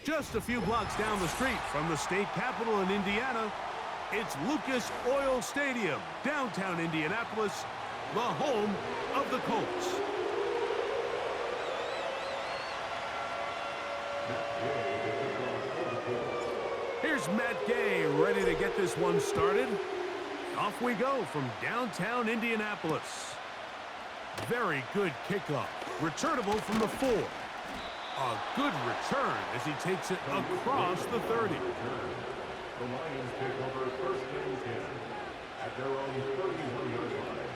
Just a few blocks down the street from the state capitol in Indiana, it's Lucas Oil Stadium, downtown Indianapolis, the home of the Colts. Here's Matt Gay ready to get this one started. Off we go from downtown Indianapolis. Very good kickoff. Returnable from the 4. A good return as he takes it across the 30. The Lions pick over first and 10 at their own 31-yard line.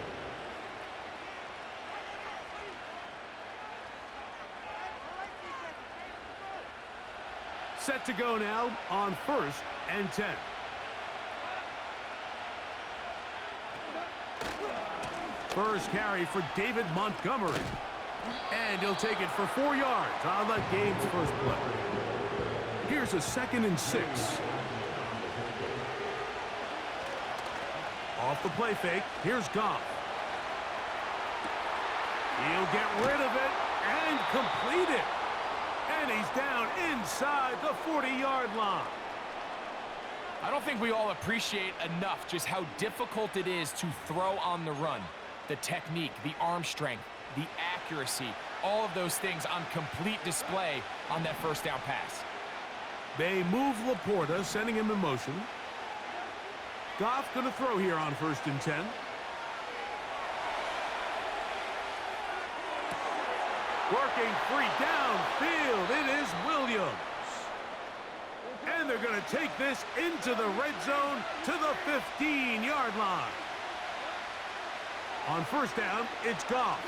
Set to go now on first and 10. First carry for David Montgomery. And he'll take it for 4 yards on the game's first play. Here's a 2nd and 6. Off the play fake, here's Goff. He'll get rid of it and complete it. And he's down inside the 40-yard line. I don't think we all appreciate enough just how difficult it is to throw on the run. The technique, the arm strength, the accuracy, all of those things on complete display on that first down pass. They move Laporta, sending him in motion. Goff going to throw here on first and 10. Working free downfield, it is Williams. And they're going to take this into the red zone to the 15-yard line. On first down, it's Goff.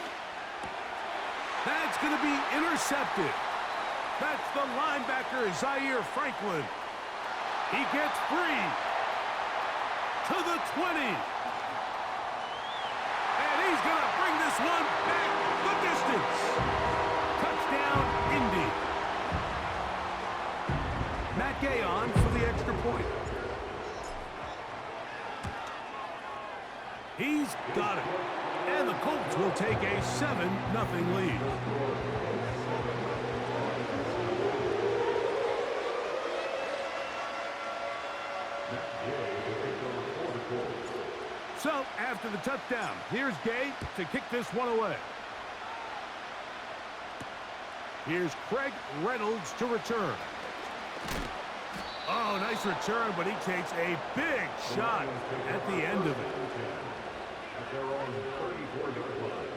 That's going to be intercepted. That's the linebacker, Zaire Franklin. He gets free to the 20. And he's going to bring this one back the distance. Touchdown, Indy. Matt Gay on for the extra point. He's got it. And the Colts will take a 7-0 lead. So, after the touchdown, here's Gay to kick this one away. Here's Craig Reynolds to return. Oh, nice return, but he takes a big shot at the end of it. At their own 34-yard line.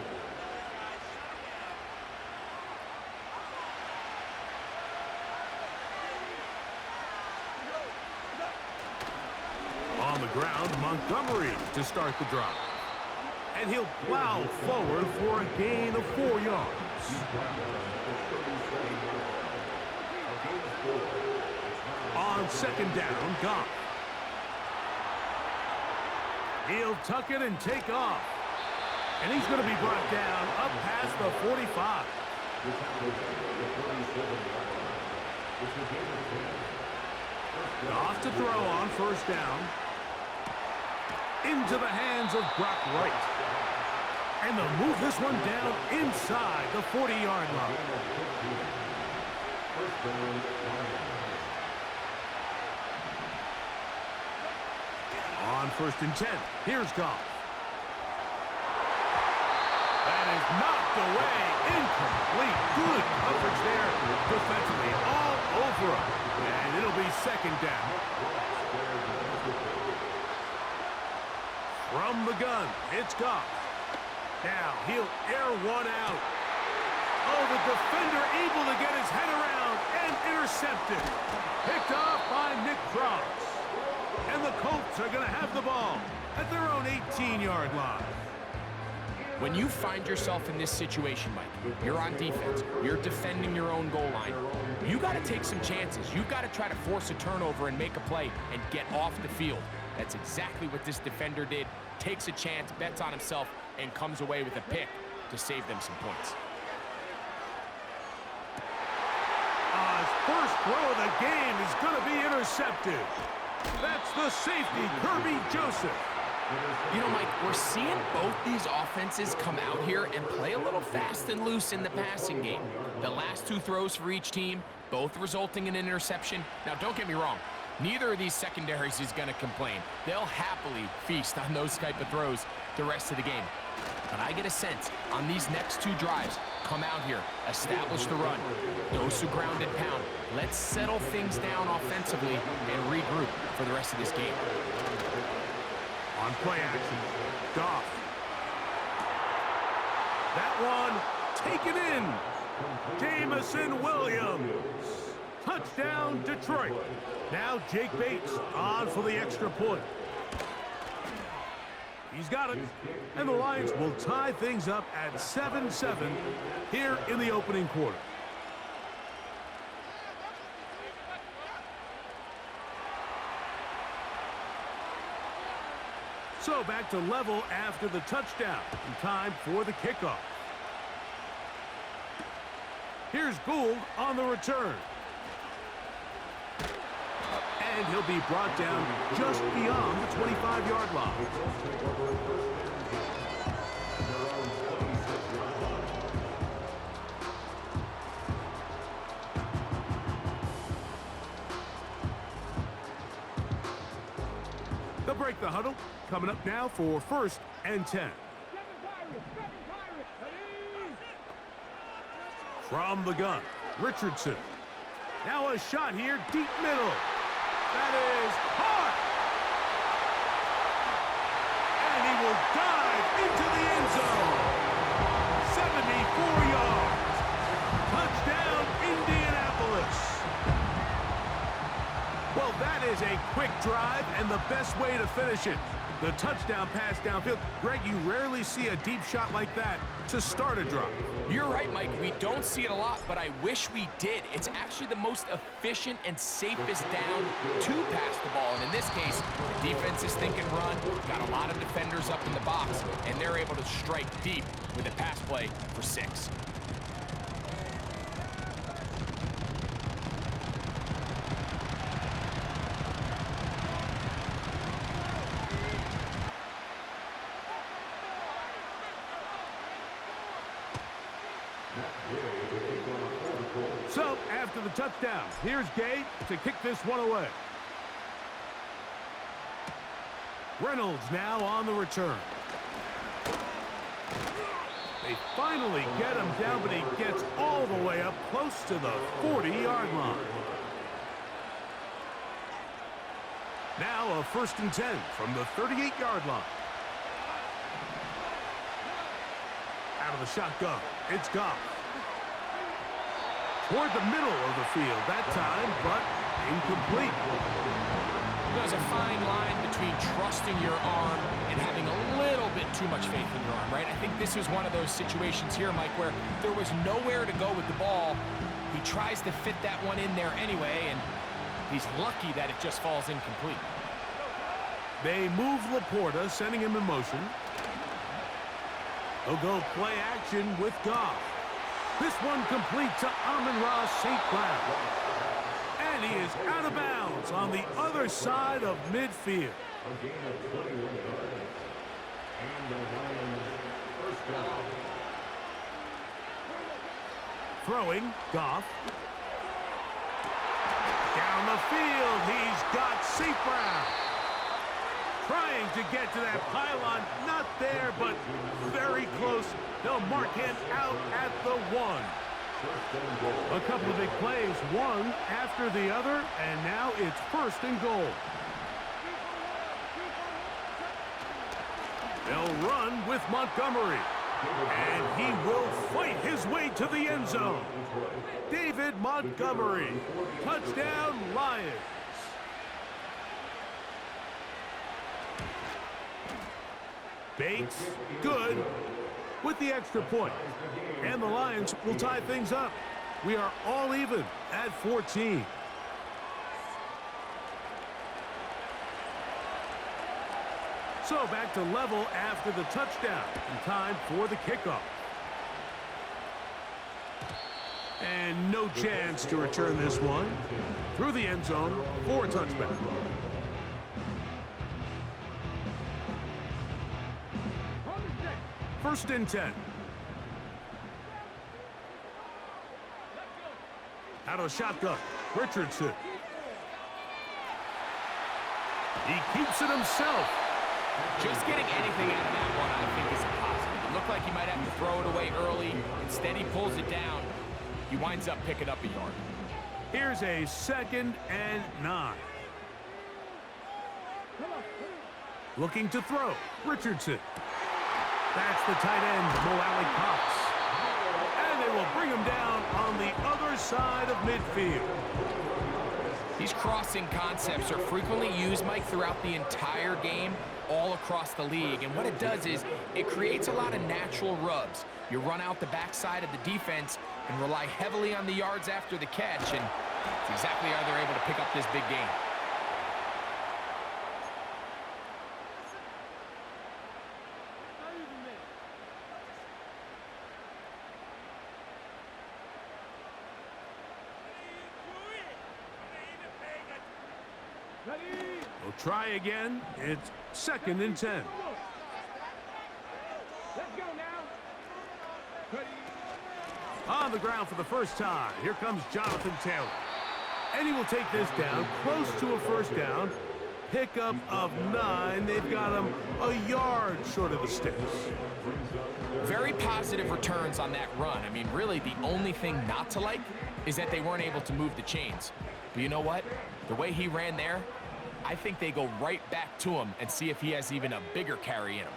On the ground, Montgomery to start the drive. And he'll plow forward for a gain of 4 yards. On second down, Goff. He'll tuck it and take off. And he's going to be brought down up past the 45. Off to throw on first down. Into the hands of Brock Wright. And they'll move this one down inside the 40-yard line. On first and 10, here's Goff. That is knocked away, incomplete. Good coverage there defensively, all over him. And it'll be second down. From the gun, it's Goff. Now he'll air one out. Oh, the defender able to get his head around and intercepted. Picked off by Nick Cross. And the Colts are going to have the ball at their own 18-yard line. When you find yourself in this situation, Mike, you're on defense, you're defending your own goal line, you got to take some chances. You've got to try to force a turnover and make a play and get off the field. That's exactly what this defender did. Takes a chance, bets on himself, and comes away with a pick to save them some points. His first throw of the game is going to be intercepted. That's the safety, Kirby Joseph. You know, Mike, we're seeing both these offenses come out here and play a little fast and loose in the passing game. The last two throws for each team, both resulting in an interception. Now, don't get me wrong. Neither of these secondaries is going to complain. They'll happily feast on those type of throws the rest of the game. But I get a sense on these next two drives, come out here, establish the run, dose of ground and pound. Let's settle things down offensively and regroup for the rest of this game. On play action, Goff. That one taken in. Jamison Williams. Touchdown, Detroit. Now Jake Bates on for the extra point. He's got it. And the Lions will tie things up at 7-7 here in the opening quarter. So back to level after the touchdown. In time for the kickoff. Here's Gould on the return. And he'll be brought down just beyond the 25-yard line. They'll break the huddle. Coming up now for 1st and 10. From the gun, Richardson. Now a shot here, deep middle. That is hard. And he will dive into the end zone. 74 yards. Touchdown, Indianapolis. Well, that is a quick drive and the best way to finish it. The touchdown pass downfield. Greg, you rarely see a deep shot like that to start a drive. You're right, Mike. We don't see it a lot, but I wish we did. It's actually the most efficient and safest down to pass the ball. And in this case, the defense is thinking run, got a lot of defenders up in the box, and they're able to strike deep with a pass play for 6. So, after the touchdown, here's Gay to kick this one away. Reynolds now on the return. They finally get him down, but he gets all the way up close to the 40-yard line. Now a 1st and 10 from the 38-yard line. Out of the shotgun, it's Goff. Toward the middle of the field that time, but incomplete. There's a fine line between trusting your arm and having a little bit too much faith in your arm, right? I think this is one of those situations here, Mike, where there was nowhere to go with the ball. He tries to fit that one in there anyway, and he's lucky that it just falls incomplete. They move Laporta, sending him in motion. They'll go play action with Goff. This one complete to Amon-Ra St. Brown. And he is out of bounds on the other side of midfield. A gain of 21 yards. And the Lions first down. Throwing, Goff. Down the field, he's got St. Brown. Trying to get to that pylon, not there, but very close. They'll mark him out at the 1. A couple of big plays, one after the other, and now it's 1st and goal. They'll run with Montgomery, and he will fight his way to the end zone. David Montgomery, touchdown Lions. Bates, good, with the extra point. And the Lions will tie things up. We are all even at 14. So back to level after the touchdown. In time for the kickoff. And no chance to return this one. Through the end zone for a touchback. first and 10. Out of the shotgun, Richardson. He keeps it himself. Just getting anything out of that one, I think, is a positive. It looked like he might have to throw it away early. Instead, he pulls it down. He winds up picking up a yard. Here's a 2nd and 9. Looking to throw, Richardson. That's the tight end, Mo Cox. And they will bring him down on the other side of midfield. These crossing concepts are frequently used, Mike, throughout the entire game, all across the league. And what it does is it creates a lot of natural rubs. You run out the backside of the defense and rely heavily on the yards after the catch, and it's exactly how they're able to pick up this big game. We'll try again. It's 2nd and 10. Let's go now. On the ground for the first time. Here comes Jonathan Taylor. And he will take this down, close to a first down. Pickup of 9. They've got him a yard short of the sticks. Very positive returns on that run. I mean, really, the only thing not to like is that they weren't able to move the chains. But you know what? The way he ran there, I think they go right back to him and see if he has even a bigger carry in him.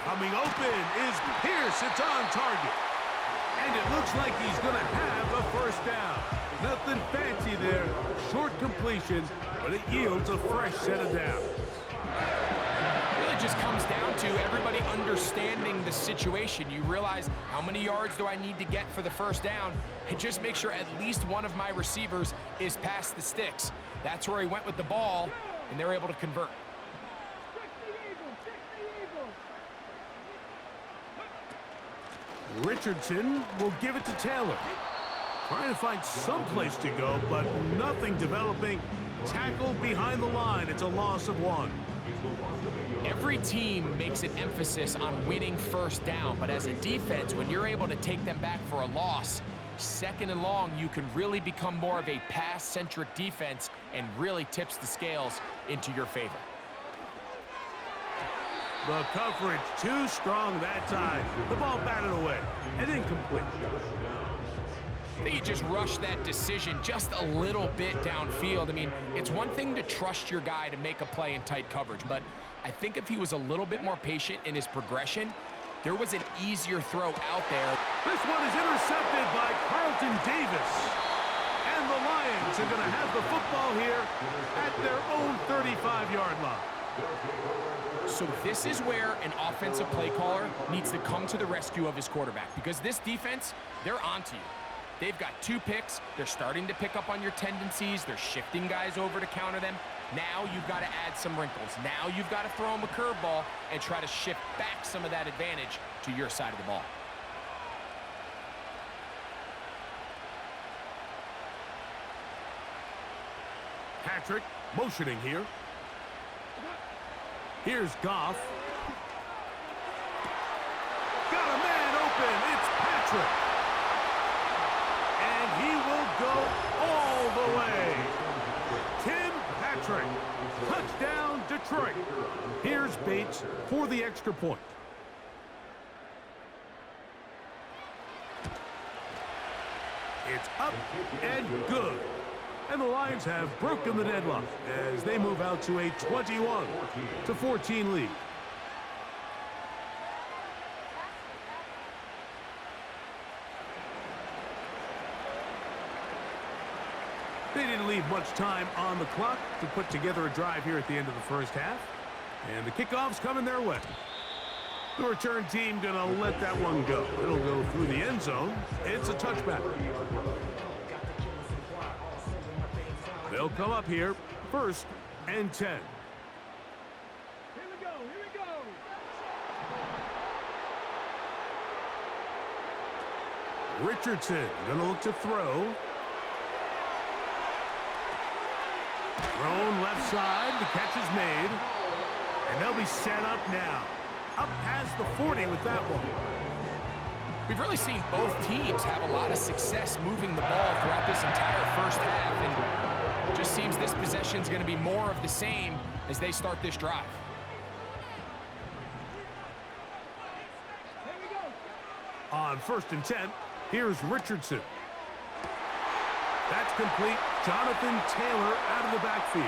Coming open is Pierce. It's on target. And it looks like he's going to have a first down. Nothing fancy there. Short completion, but it yields a fresh set of downs. Really just comes down to everybody understanding the situation. You realize, how many yards do I need to get for the first down? And just make sure at least one of my receivers is past the sticks. That's where he went with the ball, and they're able to convert. Richardson will give it to Taylor. Trying to find some place to go, but nothing developing. Tackled behind the line. It's a loss of 1. Every team makes an emphasis on winning first down, but as a defense, when you're able to take them back for a loss, 2nd and long, you can really become more of a pass-centric defense and really tips the scales into your favor. The coverage too strong that time. The ball batted away and incomplete. I think he just rushed that decision just a little bit downfield. I mean, it's one thing to trust your guy to make a play in tight coverage, but I think if he was a little bit more patient in his progression, there was an easier throw out there. This one is intercepted by Carlton Davis. And the Lions are going to have the football here at their own 35-yard line. So this is where an offensive play caller needs to come to the rescue of his quarterback, because this defense, they're onto you. They've got 2 picks. They're starting to pick up on your tendencies. They're shifting guys over to counter them. Now you've got to add some wrinkles. Now you've got to throw them a curveball and try to shift back some of that advantage to your side of the ball. Patrick motioning here. Here's Goff. Got a man open. It's Patrick. And he will go all the way. Tim Patrick. Touchdown, Detroit. Here's Bates for the extra point. It's up and good. And the Lions have broken the deadlock as they move out to a 21-14 lead. They didn't leave much time on the clock to put together a drive here at the end of the first half. And the kickoff's coming their way. The return team gonna let that one go. It'll go through the end zone. It's a touchback. They'll come up here, 1st and 10. Here we go, here we go. Richardson gonna look to throw. Thrown left side, the catch is made. And they'll be set up now. Up past the 40 with that one. We've really seen both teams have a lot of success moving the ball throughout this entire first half, and it just seems this possession's going to be more of the same as they start this drive. Here we go. On 1st and 10, here's Richardson. That's complete. Jonathan Taylor out of the backfield.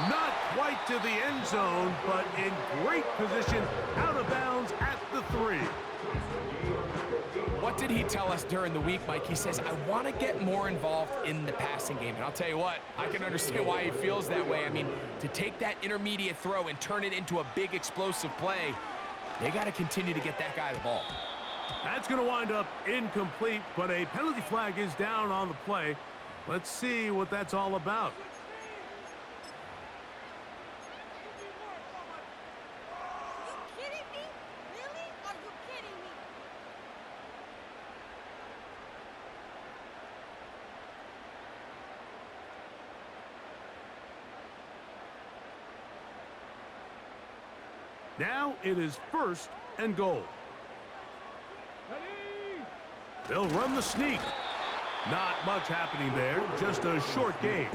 Not quite to the end zone, but in great position, out of bounds at the 3. What did he tell us during the week, Mike? He says, I want to get more involved in the passing game. And I'll tell you what, I can understand why he feels that way. I mean, to take that intermediate throw and turn it into a big explosive play, they got to continue to get that guy the ball. That's going to wind up incomplete, but a penalty flag is down on the play. Let's see what that's all about. Now it is 1st and goal. Ready? They'll run the sneak. Not much happening there, just a short game.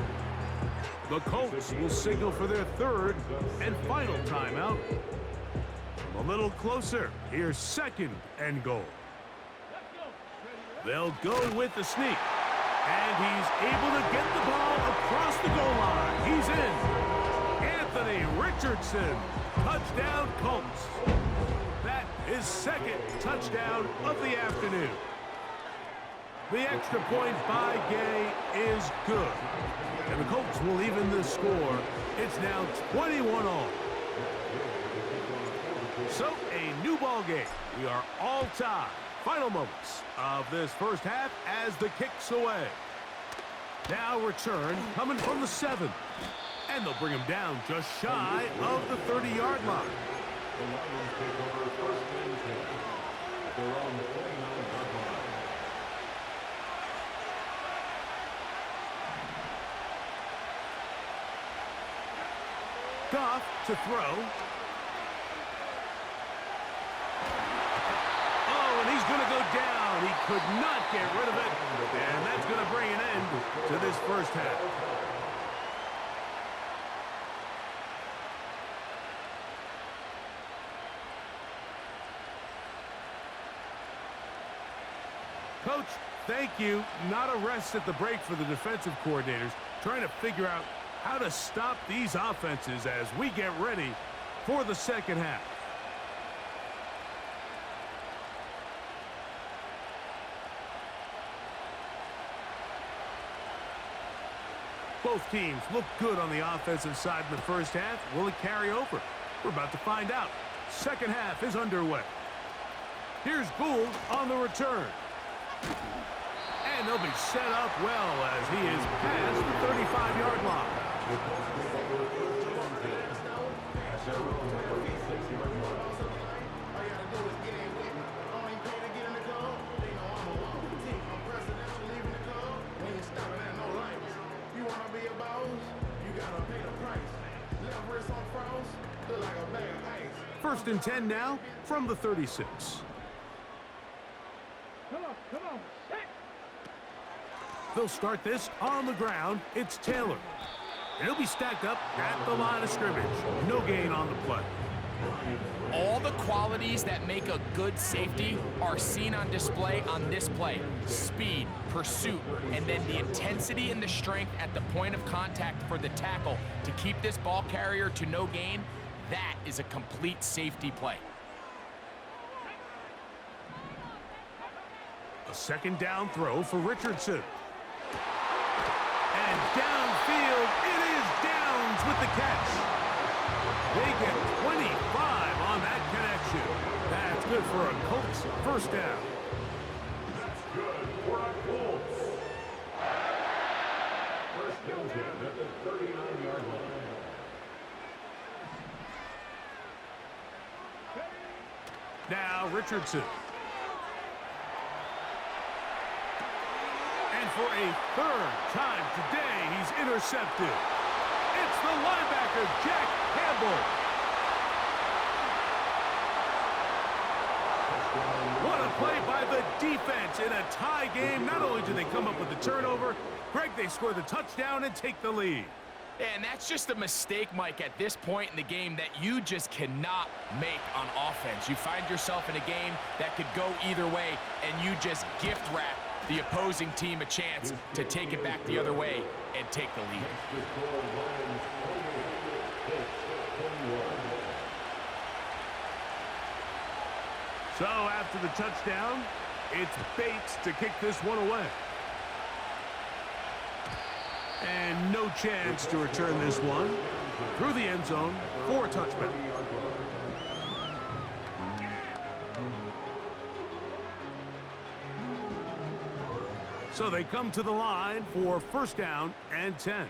The Colts will signal for their 3rd and final timeout. A little closer. Here's 2nd and goal. Let's go. They'll go with the sneak. And he's able to get the ball across the goal line. He's in. Anthony Richardson. Touchdown, Colts. That is 2nd touchdown of the afternoon. The extra point by Gay is good. And the Colts will even the score. It's now 21-all. So, a new ball game. We are all tied. Final moments of this first half as the kick's away. Now return coming from the 7. And they'll bring him down just shy of the 30-yard line. The Lions take over 1st and 10 at their own 29-yard line. Goff to throw. Oh, and he's going to go down. He could not get rid of it. And that's going to bring an end to this first half. Coach, thank you. Not a rest at the break for the defensive coordinators, trying to figure out how to stop these offenses as we get ready for the second half. Both teams look good on the offensive side in the first half. Will it carry over? We're about to find out. Second half is underway. Here's Gould on the return. And they'll be set up well as he is past the 35-yard line. First and 10 now from the 36. Come on. Hit. They'll start this on the ground. It's Taylor. And he'll be stacked up at the line of scrimmage. No gain on the play. All the qualities that make a good safety are seen on display on this play. Speed, pursuit, and then the intensity and the strength at the point of contact for the tackle to keep this ball carrier to no gain. That is a complete safety play. A second down throw for Richardson. And downfield, it is Downs with the catch. They get 25 on that connection. That's good for a Colts first down. That's good for a Colts. First and 10 at the 39-yard line. Now Richardson. And for a third time today, he's intercepted. It's the linebacker, Jack Campbell. fumble. What a play by the defense in a tie game. Not only do they come up with the turnover, Greg, they score the touchdown and take the lead. And that's just a mistake, Mike, at this point in the game that you just cannot make on offense. You find yourself in a game that could go either way, and you just gift wrap the opposing team a chance to take it back the other way and take the lead. So after the touchdown, it's Bates to kick this one away. And no chance to return this one through the end zone for a touchback. So they come to the line for first down and 10.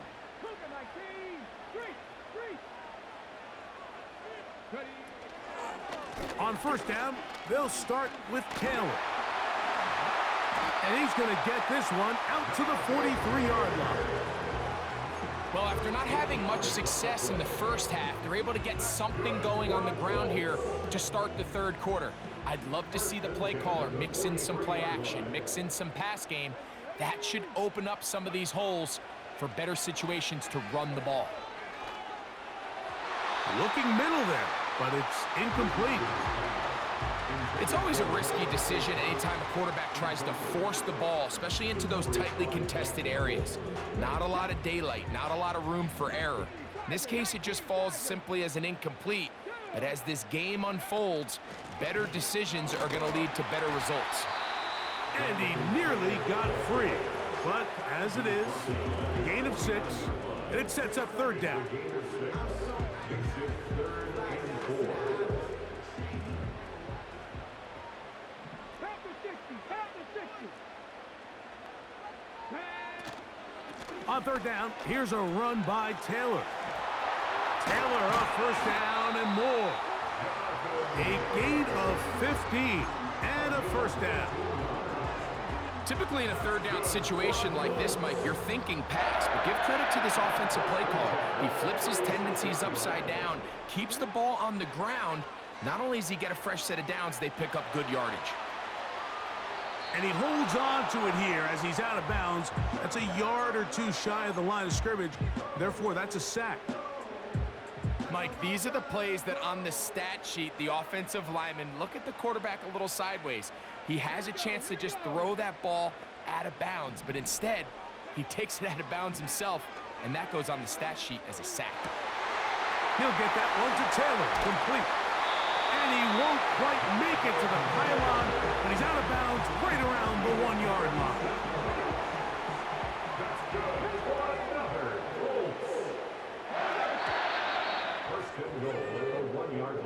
On first down, they'll start with Taylor. And he's going to get this one out to the 43-yard line. Well, after not having much success in the first half, they're able to get something going on the ground here to start the third quarter. I'd love to see the play caller mix in some play action, mix in some pass game. That should open up some of these holes for better situations to run the ball. Looking middle there, but it's incomplete. It's always a risky decision anytime a quarterback tries to force the ball, especially into those tightly contested areas. Not a lot of daylight, not a lot of room for error. In this case, it just falls simply as an incomplete. But as this game unfolds, better decisions are going to lead to better results. And he nearly got free. But as it is, gain of 6, and it sets up third down. On third down, here's a run by Taylor. Taylor up first down and more. A gain of 15 and a first down. Typically in a third down situation like this, Mike, you're thinking pass, but give credit to this offensive play caller. He flips his tendencies upside down, keeps the ball on the ground. Not only does he get a fresh set of downs, they pick up good yardage. And he holds on to it here as he's out of bounds. That's a yard or two shy of the line of scrimmage. Therefore, that's a sack. Mike, these are the plays that on the stat sheet, the offensive linemen look at the quarterback a little sideways. He has a chance to just throw that ball out of bounds, but instead, he takes it out of bounds himself, and that goes on the stat sheet as a sack. He'll get that one to Taylor, complete. And he won't quite make it to the pylon, but he's out of bounds right around the 1-yard line.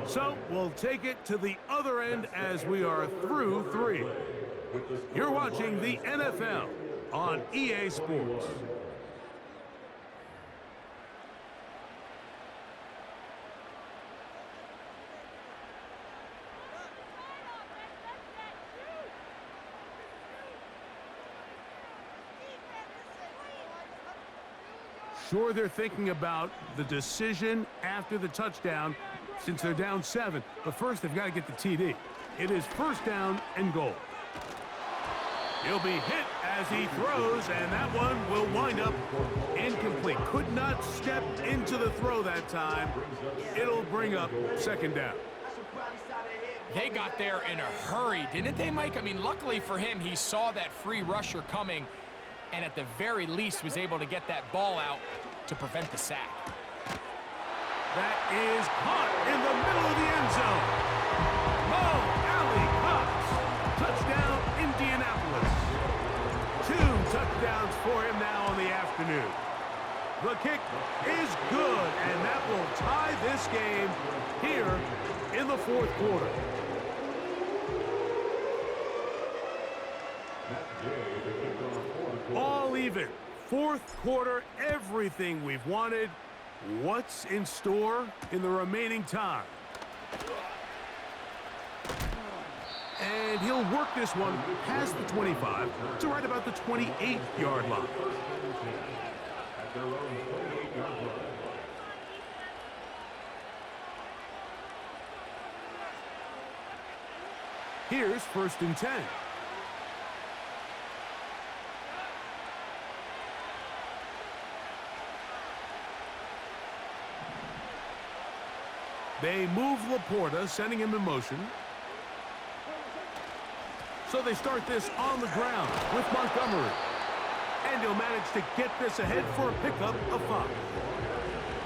So we'll take it to the other end as we are through 3. You're watching the NFL on EA Sports. Sure, they're thinking about the decision after the touchdown since they're down 7. But first, they've got to get the TD. It is first down and goal. He'll be hit as he throws, and that one will wind up incomplete. Could not step into the throw that time. It'll bring up second down. They got there in a hurry, didn't they, Mike? I mean, luckily for him, he saw that free rusher coming, and at the very least was able to get that ball out to prevent the sack. That is caught in the middle of the end zone. Oh, Alley Cox. Touchdown, Indianapolis. 2 touchdowns for him now on the afternoon. The kick is good, and that will tie this game here in the fourth quarter. All even. Fourth quarter, everything we've wanted. What's in store in the remaining time? And he'll work this one past the 25 to right about the 28-yard line. Here's 1st and 10. They move Laporta, sending him in motion. So they start this on the ground with Montgomery. And he'll manage to get this ahead for a pickup of 5.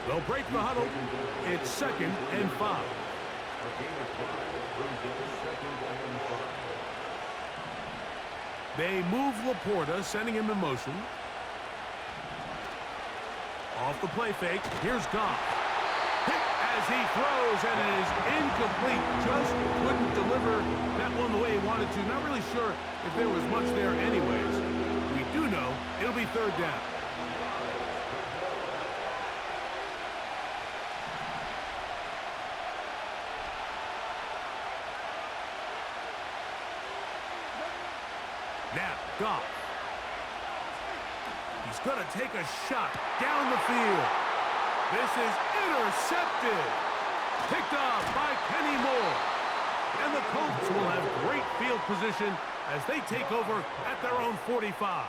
They'll break the huddle. It's 2nd and 5. They move Laporta, sending him in motion. Off the play fake, here's Goff. Hit as he throws, and it is incomplete. Just couldn't deliver that one the way he wanted to. Not really sure if there was much there anyways. We do know it'll be 3rd down. Now, Goff. He's going to take a shot down the field. This is intercepted. Picked off by Kenny Moore. And the Colts will have great field position as they take over at their own 45.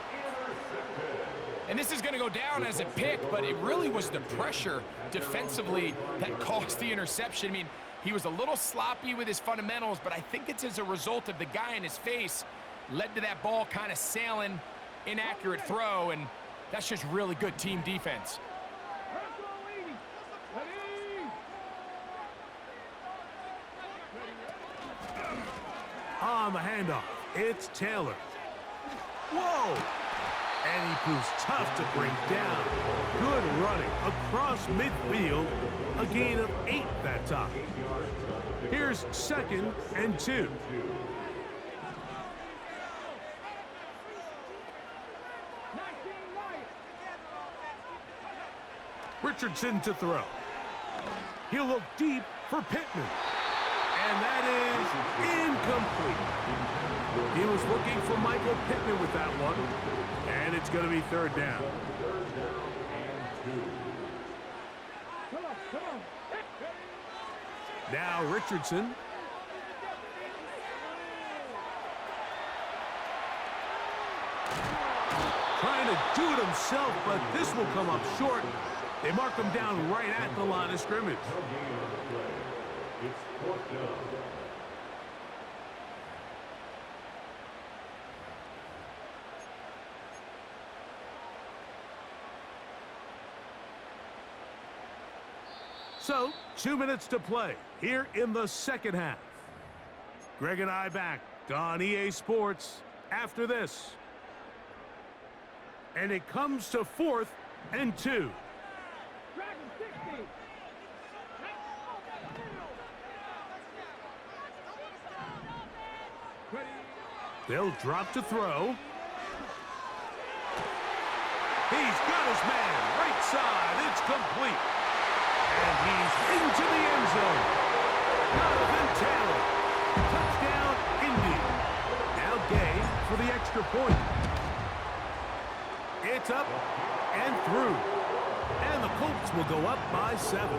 And this is going to go down as a pick, but it really was the pressure defensively that caused the interception. I mean, he was a little sloppy with his fundamentals, but I think it's as a result of the guy in his face led to that ball kind of sailing, inaccurate throw, and that's just really good team defense. On the handoff, it's Taylor. Whoa! And he proves tough to bring down. Good running across midfield. A gain of 8 that time. Here's 2nd and 2. Richardson to throw. He'll look deep for Pittman. And that is incomplete. He was looking for Michael Pittman with that one. And it's going to be 3rd down. Now Richardson. Trying to do it himself, but this will come up short. They mark him down right at the line of scrimmage. It's 4th down. So, 2 minutes to play here in the 2nd half. Greg and I back on EA Sports after this. And it comes to 4th and 2. They'll drop to throw. He's got his man right side. It's complete. And he's into the end zone. Jonathan Taylor. Touchdown, Indy. Now Gay for the extra point. It's up and through. And the Colts will go up by 7.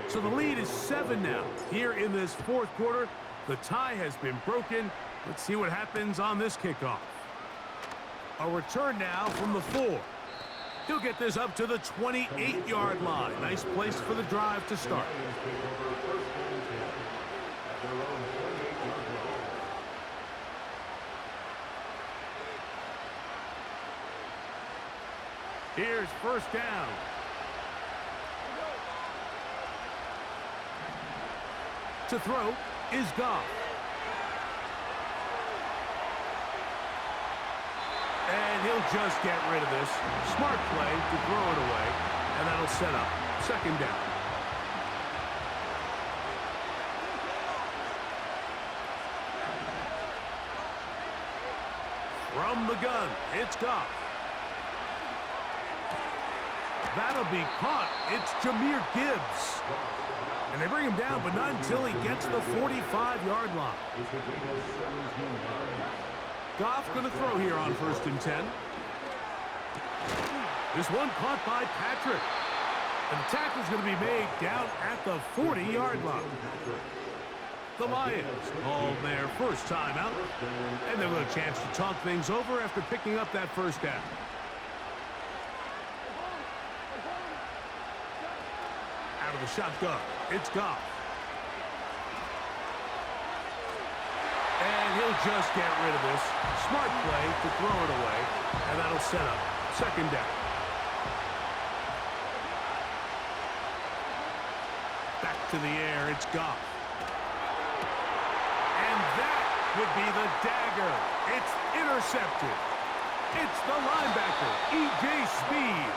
So the lead is 7 now. Here in this 4th quarter, the tie has been broken. Let's see what happens on this kickoff. A return now from the 4. He'll get this up to the 28-yard line. Nice place for the drive to start. Here's 1st down. To throw is Goff. And he'll just get rid of this. Smart play to throw it away. And that'll set up 2nd down. From the gun, it's Goff. That'll be caught. It's Jahmyr Gibbs. And they bring him down, but not until he gets the 45-yard line. Goff going to throw here on 1st and 10. This one caught by Patrick. And the tackle's going to be made down at the 40-yard line. The Lions call their first timeout, and they'll have a chance to talk things over after picking up that first down. Out of the shotgun, it's Goff. And he'll just get rid of this. Smart play to throw it away, and that'll set up second down. Back to the air, it's Goff. And that would be the dagger. It's intercepted. It's the linebacker, E.J. Speed.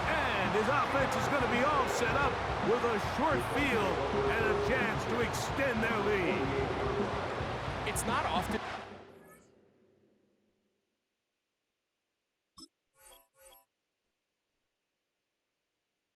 And his offense is going to be all set up with a short field and a chance to extend their lead. It's not often